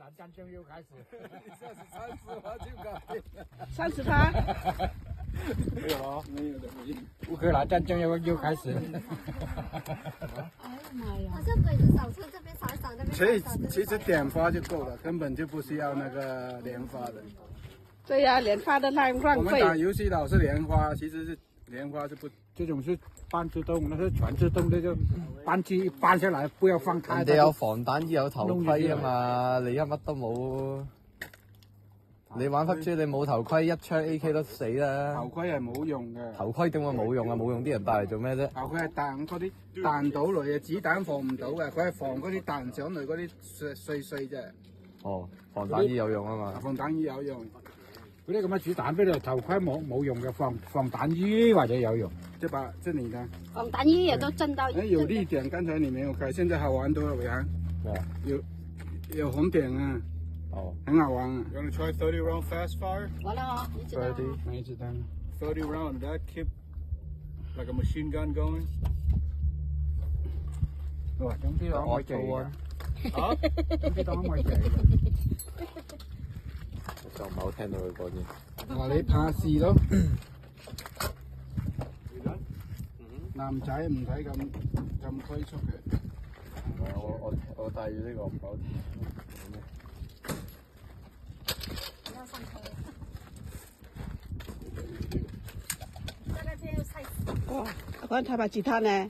兰战争又开始。一下子30发就搞定了。30发？没有了，没有的，没有。乌克兰战争又开始。哎呀妈呀！好像鬼子扫射这边扫一扫，那边扫一扫。其实点发就够了，根本就不需要那个连发的。对呀，连发的浪费。我们打游戏老是连发，其实是连发是不，这种是半自动，那是全自動的就扳機扳下來，不要放太大。人哋有防彈衣有頭盔啊嘛，你而家乜都冇。你玩PUBG你冇頭盔，一槍 AK 都死啦。頭盔係冇用嘅。頭盔點會冇用啊？冇用啲人戴嚟做咩啫？頭盔係彈嗰啲彈到嚟嘅子彈防唔到嘅，佢係防嗰啲彈上嚟嗰啲碎啫。哦，防彈衣有用啊嘛。防彈衣有用。嗰啲咁嘅子彈俾你頭盔冇用嘅，防彈衣或者有用。這你的。防彈衣也都震到。有綠點，剛才你沒有開，現在好玩多了，偉航。有紅點啊。哦，很好玩啊。You want to try 30 round fast fire? 完了，你知道。沒子彈。30 round, that keep like a machine gun going? 哇，總之我愛做啊。啊？總之當我愛做。就唔係好聽到佢講嘢。話你怕事咯。男仔唔使咁拘束嘅。我戴住呢個唔好聽。哇，嗰台把吉他呢？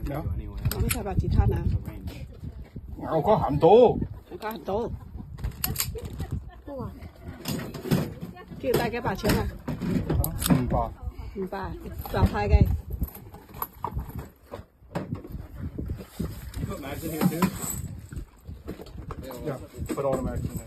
有。嗰台把吉他呢？我講很多。我講很多。哇！叫大幾把錢啊500。500，狀態嘅。You put mags in here too? Yeah, put all the mags in there.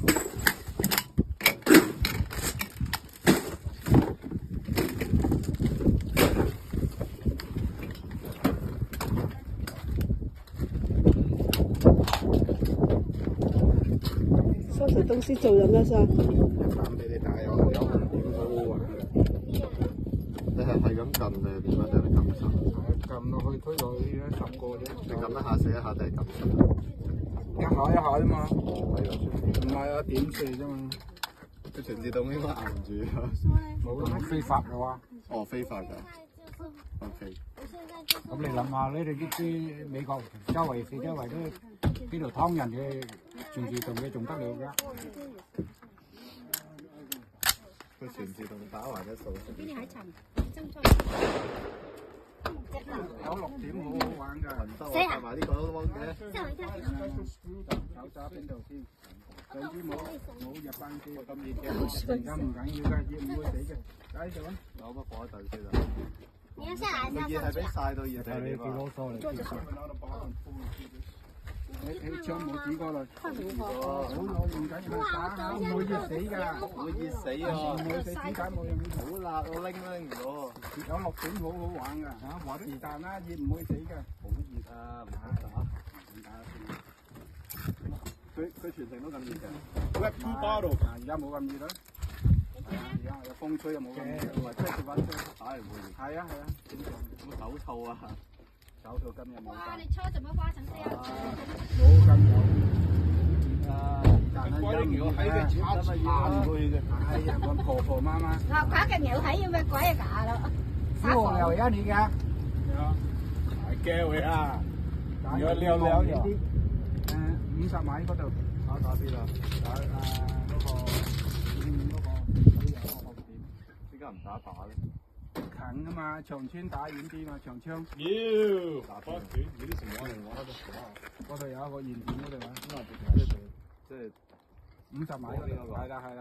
收拾東西走人啦，是吧？攬俾你打有紅點好好玩嘅。你係咁撳定係點啊？定係撳實？撳落去推落去10個啫。你撳一下射一下定係撳實？一下啫嘛。唔係啊，點射啫嘛。佢全自動應該硬住啊。冇咁非法嘅話。哦，非法㗎。OK。咁你諗下，你哋啲美國周圍四周圍都呢度劏人嘅全自動嘅仲得了㗎？佢全自動打橫一數。比你還慘，正確。有6點好好玩㗎。死啊！埋啲廣東嘅。嚇我一跳。手揸邊度先？總之冇入班機咁熱嘅，而家唔緊要㗎，熱唔會死嘅。喺度啊！攞乜火一陣先啊？你要下來，你要熱係俾上去。曬到熱定係點啊？你槍冇指過啦。快點火！我唔緊要打下，唔會熱死㗎。會熱死啊！唔會死，子彈冇用。好辣，我拎唔到。有6點好好玩㗎嚇，玩是但啦，熱唔會死㗎。好熱啊！唔好打。唔打先。佢全程都咁熱嘅。We have 2 bottles. 而家冇咁熱啦。而家有風吹又冇咁熱。或者係玩打完會熱。係啊係啊。有冇手套啊？手套今日冇哇！帶。你搓怎麼花成這樣？冇咁有。啊！但係鬼你喺嘅插插去嘅。係啊，我婆婆媽媽。我跨嘅牛睇要咩鬼啊假咯？我又有你㗎。係嘅會啊。有撩啲。50米嗰度。打邊啊？打嗰個嗰個點解唔打靶咧？近啊嘛，長村打遠啲嘛，長槍。打波短，你啲什麼嚟玩得？嗰度有一個圓點嗰度啊，即係50米嗰度。係啦係啦。